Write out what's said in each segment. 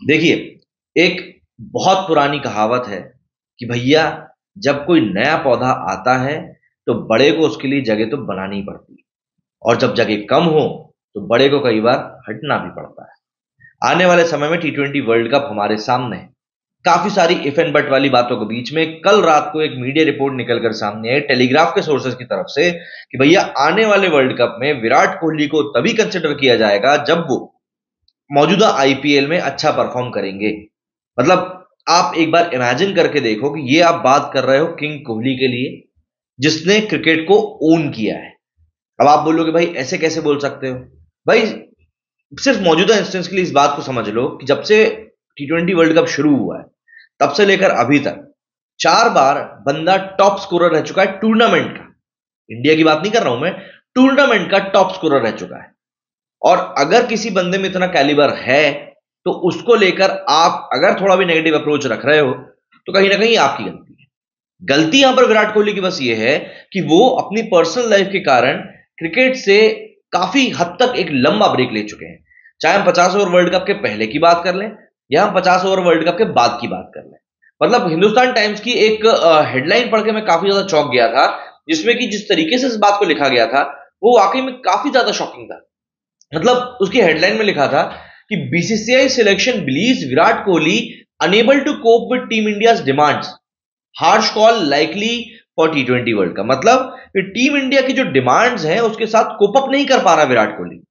देखिए, एक बहुत पुरानी कहावत है कि भैया जब कोई नया पौधा आता है, तो बड़े को उसके लिए जगह तो बनानी ही पड़ती है और जब जगह कम हो, तो बड़े को कई बार हटना भी पड़ता है। आने वाले समय में टी20 वर्ल्ड कप हमारे सामने है। काफी सारी इफ एंड बट वाली बातों के बीच में कल रात को एक मीडिया रिपोर्ट निकल कर सामने आई टेलीग्राफ के सोर्सेज की तरफ से कि भैया आने वाले वर्ल्ड कप में विराट कोहली को तभी कंसिडर किया जाएगा जब वो मौजूदा आईपीएल में अच्छा परफॉर्म करेंगे। मतलब आप एक बार इमेजिन करके देखो कि ये आप बात कर रहे हो किंग कोहली के लिए, जिसने क्रिकेट को ओन किया है। अब आप बोलोगे भाई ऐसे कैसे बोल सकते हो? भाई सिर्फ मौजूदा इंस्टेंस के लिए इस बात को समझ लो कि जब से टी20 वर्ल्ड कप शुरू हुआ है, तब से लेकर अभी तक 4 बार बंदा टॉप स्कोरर रह चुका है टूर्नामेंट का। इंडिया की बात नहीं कर रहा हूं मैं, टूर्नामेंट का टॉप स्कोरर रह चुका है। और अगर किसी बंदे में इतना कैलिबर है, तो उसको लेकर आप अगर थोड़ा भी नेगेटिव अप्रोच रख रहे हो, तो कहीं ना कहीं आपकी गलती है। गलती यहां पर विराट कोहली की बस ये है कि वो अपनी पर्सनल लाइफ के कारण क्रिकेट से काफी हद तक एक लंबा ब्रेक ले चुके हैं। चाहे हम 50 ओवर वर्ल्ड कप के पहले की बात कर लें या हम 50 ओवर वर्ल्ड कप के बाद की बात कर लें। मतलब हिंदुस्तान टाइम्स की एक हेडलाइन पढ़ के मैं काफी ज्यादा चौंक गया था, जिसमें कि जिस तरीके से इस बात को लिखा गया था, वो वाकई में काफी ज्यादा शॉकिंग था। मतलब उसकी हेडलाइन में लिखा था कि BCCI selection believes Virat Kohli unable to cope with team India's demands, harsh call likely for टी20 वर्ल्ड कप। मतलब कि टीम इंडिया की जो डिमांड्स हैं उसके साथ कोप अप नहीं कर पा रहा विराट कोहली।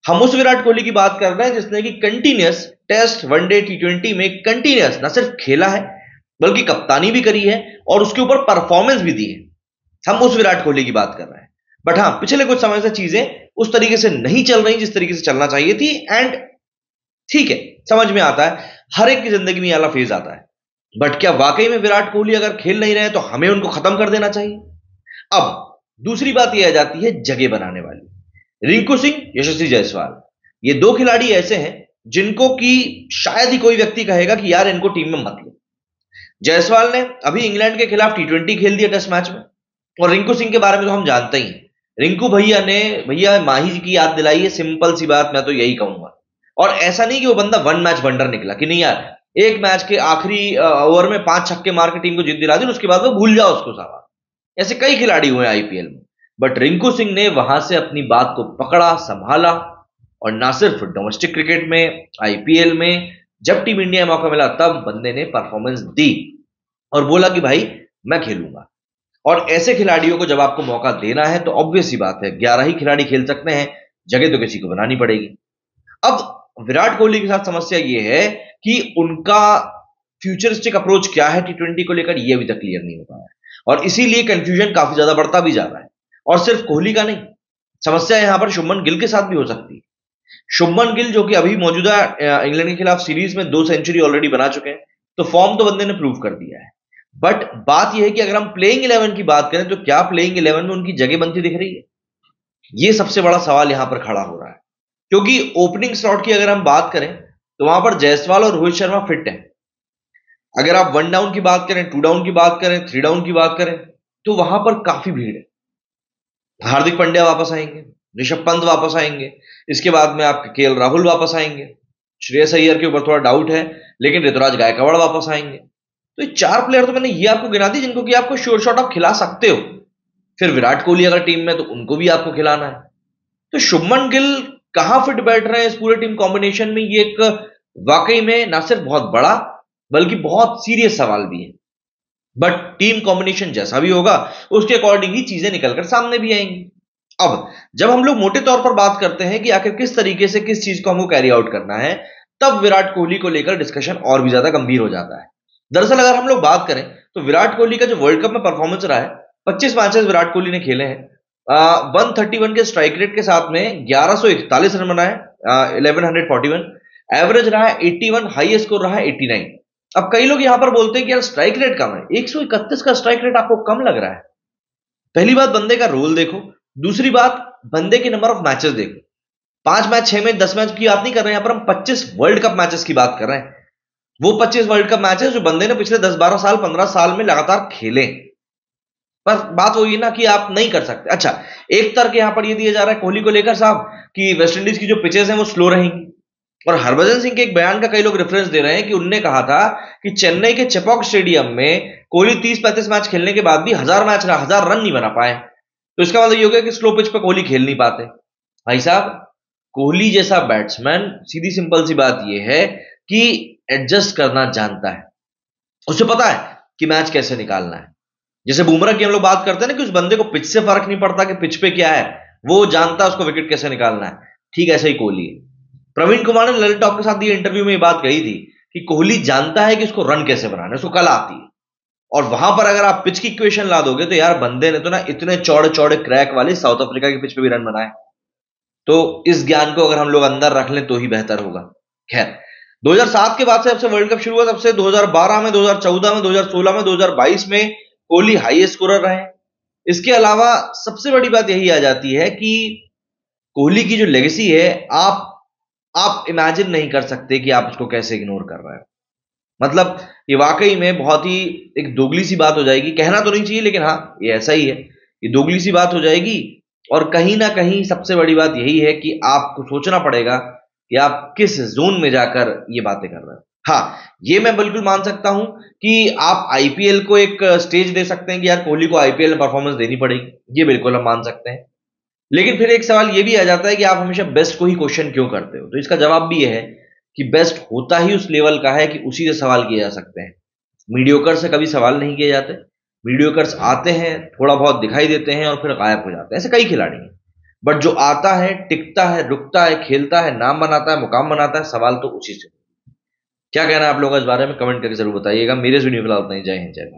हम उस विराट कोहली की बात कर रहे हैं जिसने कि कंटिन्यूअस टेस्ट वनडे टी20 में कंटिन्यूअस न सिर्फ खेला है, बल्कि कप्तानी भी करी है और उसके ऊपर परफॉर्मेंस भी दी है। हम उस विराट कोहली की बात कर रहे हैं। बट हाँ, पिछले कुछ समय से चीजें उस तरीके से नहीं चल रही जिस तरीके से चलना चाहिए थी। एंड ठीक है, समझ में आता है, हर एक की जिंदगी में वाला फेज आता है। बट क्या वाकई में विराट कोहली अगर खेल नहीं रहे तो हमें उनको खत्म कर देना चाहिए? अब दूसरी बात यह आ जाती है जगह बनाने वाली। रिंकू सिंह, यशस्वी जायसवाल, ये दो खिलाड़ी ऐसे हैं जिनको कि शायद ही कोई व्यक्ति कहेगा कि यार इनको टीम में मत लो। जायसवाल ने अभी इंग्लैंड के खिलाफ टी20 खेल दिया टेस्ट मैच में, और रिंकू सिंह के बारे में तो हम जानते ही हैं। रिंकू भैया ने भैया माही जी की याद दिलाई है, सिंपल सी बात मैं तो यही कहूंगा। और ऐसा नहीं कि वो बंदा वन मैच वंडर निकला कि नहीं यार, एक मैच के आखिरी ओवर में 5 छक्के मार के टीम को जीत दिला दी, उसके बाद वो भूल जाओ उसको सारा। ऐसे कई खिलाड़ी हुए आईपीएल में, बट रिंकू सिंह ने वहां से अपनी बात को पकड़ा, संभाला, और ना सिर्फ डोमेस्टिक क्रिकेट में, आईपीएल में जब टीम इंडिया में मौका मिला तब बंदे ने परफॉर्मेंस दी और बोला कि भाई मैं खेलूंगा। और ऐसे खिलाड़ियों को जब आपको मौका देना है तो ऑब्वियस सी बात है 11 ही खिलाड़ी खेल सकते हैं, जगह तो किसी को बनानी पड़ेगी। अब विराट कोहली के साथ समस्या यह है कि उनका फ्यूचरिस्टिक अप्रोच क्या है टी20 को लेकर, यह अभी तक क्लियर नहीं हो पाया है, और इसीलिए कंफ्यूजन काफी ज्यादा बढ़ता भी जा रहा है। और सिर्फ कोहली का नहीं, समस्या यहां पर शुभमन गिल के साथ भी हो सकती है। शुभमन गिल जो कि अभी मौजूदा इंग्लैंड के खिलाफ सीरीज में 2 सेंचुरी ऑलरेडी बना चुके हैं, तो फॉर्म तो बंदे ने प्रूव कर दिया है। बट बात यह है कि अगर हम प्लेइंग 11 की बात करें तो क्या प्लेइंग 11 में उनकी जगह बनती दिख रही है? यह सबसे बड़ा सवाल यहां पर खड़ा हो रहा है। क्योंकि ओपनिंग स्लॉट की अगर हम बात करें तो वहां पर जायसवाल और रोहित शर्मा फिट हैं। अगर आप वन डाउन की बात करें, टू डाउन की बात करें, थ्री डाउन की बात करें, तो वहां पर काफी भीड़ है। हार्दिक पांड्या वापस आएंगे, ऋषभ पंत वापस आएंगे, इसके बाद में आपके केएल राहुल वापस आएंगे, श्रेयस अय्यर के ऊपर थोड़ा डाउट है, लेकिन ऋतुराज गायकवाड़ वापस आएंगे। तो ये 4 प्लेयर तो मैंने ये आपको गिना दी जिनको कि आपको श्योर शॉट आप खिला सकते हो। फिर विराट कोहली अगर टीम में तो उनको भी आपको खिलाना है। तो शुभमन गिल कहां फिट बैठ रहे हैं इस पूरे टीम कॉम्बिनेशन में, ये एक वाकई में ना सिर्फ बहुत बड़ा बल्कि बहुत सीरियस सवाल भी है। बट टीम कॉम्बिनेशन जैसा भी होगा उसके अकॉर्डिंग ही चीजें निकलकर सामने भी आएंगी। अब जब हम लोग मोटे तौर पर बात करते हैं कि आखिर किस तरीके से किस चीज को हमको कैरी आउट करना है, तब विराट कोहली को लेकर डिस्कशन और भी ज्यादा गंभीर हो जाता है। दरअसल अगर हम लोग बात करें तो विराट कोहली का जो वर्ल्ड कप में परफॉर्मेंस रहा है, 25 मैचेस विराट कोहली ने खेले हैं, 131 के स्ट्राइक रेट के साथ में 1141 रन बनाए, 1141 एवरेज रहा है, 81 हाई स्कोर रहा है 89। अब कई लोग यहां पर बोलते हैं कि यार स्ट्राइक रेट कम है, 131 का स्ट्राइक रेट आपको कम लग रहा है। पहली बात बंदे का रोल देखो, दूसरी बात बंदे के नंबर ऑफ मैचेस देखो। 5 मैच, 6 मैच, 10 मैच की बात नहीं कर रहे हैं, यहां पर हम 25 वर्ल्ड कप मैचेस की बात कर रहे हैं। वो 25 वर्ल्ड कप मैचेस जो बंदे ने पिछले 10-12 साल, 15 साल में लगातार खेले। पर बात वही है ना कि आप नहीं कर सकते। अच्छा, एक तर्क यहां पर ये दिया जा रहा है कोहली को लेकर साहब कि वेस्ट इंडीज की जो पिचेस हैं वो स्लो रहेंगी। और हरभजन सिंह के एक बयान का कई लोग रेफरेंस दे रहे हैं कि उनने कहा था कि चेन्नई के चेपॉक स्टेडियम में कोहली 30-35 मैच खेलने के बाद भी 1000 रन नहीं बना पाए। तो इसका मतलब ये हो गया कि स्लो पिच पे कोहली खेल नहीं पाते। भाई साहब, कोहली जैसा बैट्समैन, सीधी सिंपल सी बात यह है कि एडजस्ट करना जानता है। उसे पता है कि मैच कैसे निकालना है। जैसे बुमराह की हम लोग बात करते हैं ना कि उस बंदे को पिच से फर्क नहीं पड़ता कि पिच पे क्या है, वो जानता है उसको विकेट कैसे निकालना है। ठीक ऐसे ही कोहली है। प्रवीण कुमार ने ललित टॉप के साथ ये इंटरव्यू में ये बात कही थी कि कोहली जानता है कि उसको रन कैसे बनाना है, उसको कला आती है। और वहां पर अगर आप पिच की इक्वेशन ला दोगे तो यार बंदे ने तो ना इतने चौड़े चौड़े क्रैक वाले साउथ अफ्रीका की पिच पे भी रन बनाए। तो इस ज्ञान को अगर हम लोग अंदर रख लें तो ही बेहतर होगा। खैर, 2007 के बाद से जब से वर्ल्ड कप शुरू हुआ तब से 2012 में, 2014 में, 2016 में, 2022 में कोहली हाईएस्ट स्कोरर रहे। इसके अलावा सबसे बड़ी बात यही आ जाती है कि कोहली की जो लेगेसी है, आप इमेजिन नहीं कर सकते कि आप उसको कैसे इग्नोर कर रहे हैं। मतलब ये वाकई में बहुत ही एक दोगली सी बात हो जाएगी। कहना तो नहीं चाहिए लेकिन हाँ, ये ऐसा ही है। ये दोगली सी बात हो जाएगी। और कहीं ना कहीं सबसे बड़ी बात यही है कि आपको सोचना पड़ेगा कि आप किस जोन में जाकर ये बातें कर रहे हैं। हाँ, ये मैं बिल्कुल मान सकता हूं कि आप आईपीएल को एक स्टेज दे सकते हैं कि यार कोहली को आईपीएल में परफॉर्मेंस देनी पड़ेगी। ये बिल्कुल हम मान सकते हैं। लेकिन फिर एक सवाल ये भी आ जाता है कि आप हमेशा बेस्ट को ही क्वेश्चन क्यों करते हो? तो इसका जवाब भी यह है कि बेस्ट होता ही उस लेवल का है कि उसी से सवाल किए जा सकते हैं। मीडियोकर से कभी सवाल नहीं किए जाते। मीडियोकर्स आते हैं, थोड़ा बहुत दिखाई देते हैं और फिर गायब हो जाते हैं। ऐसे कई खिलाड़ी हैं। बट जो आता है, टिकता है, रुकता है, खेलता है, नाम बनाता है, मुकाम बनाता है, सवाल तो उसी से। क्या कहना है आप लोगों का इस बारे में? कमेंट करके जरूर बताइएगा। मेरे वीडियो फिलहाल उतना ही। जय हिंद, जय भारत।